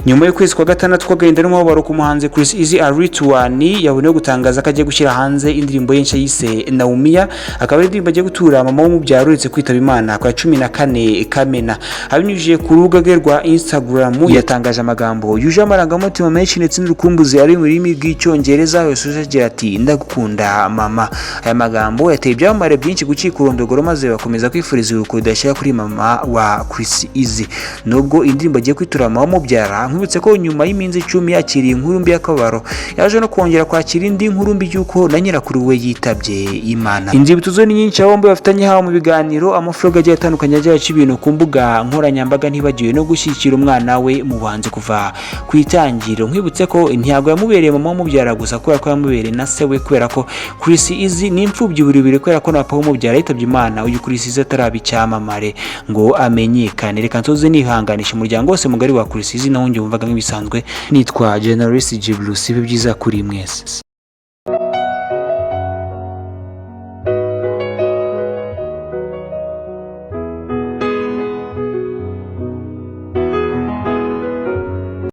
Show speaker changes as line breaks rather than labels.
nyuma y'ukwezi kwa gatandatu kw'agahinda n'umubabaro ku muhanzi Ishize Aritwani yabonye gutangaza ko agiye gushyira hanze indirimbo ye nshya yise Nyuma, akaba ari indirimbo agiye gutura mama w'umubyara uretse kwitaba Imana kwa 14 Kamena. Abinyujije ku rubuga rwe rwa Instagram yatangaje amagambo yuje amarangamutima menshi ndetse n'urukumbuzi ari mu rurimi rw'icyongereza, yasoje agira ati ndagukunda mama. Aya magambo yateye ibyamamare byinshi gucika urondogoro maze bakomeza kwifuriza urukundo rudashira kuri mama wa Ishize. Nubwo indirimbo agiye kwitura mama w'umubyara, nkwibutse ko nyuma y'iminsi 10 yakiriye inkuru mbi y'akabaro, yaje no kongera kwakira indi nkuru mbi y'uko na nyirakuru we yitabye Imana. Inzibutso zo ni nyinshi bombi bafitanye hawo mu biganiro, amafroga agiye atandukanye agiye aca ibintu ku mbuga nkoranyambaga, ntibagiwe no gushyigikira umwana we mu buhanzi kuva ku itangiriro. Nkwibutse ko ntiyago yamubereye mama w'umubyara gusa kubera ko yamubereye na se we, kubera ko Ishize ni imfubyi buribire kubera ko na papa w'umubyara yitabye Imana. Uyu Ishize ataraba icyamamare ngo amenyekane. Reka nsoze nihanganisha umuryango wose mugari wa Ishize, naho njye wumvaga nk'ibisanzwe nitwa Generalist Jibril. Sibe byiza kuri mwese.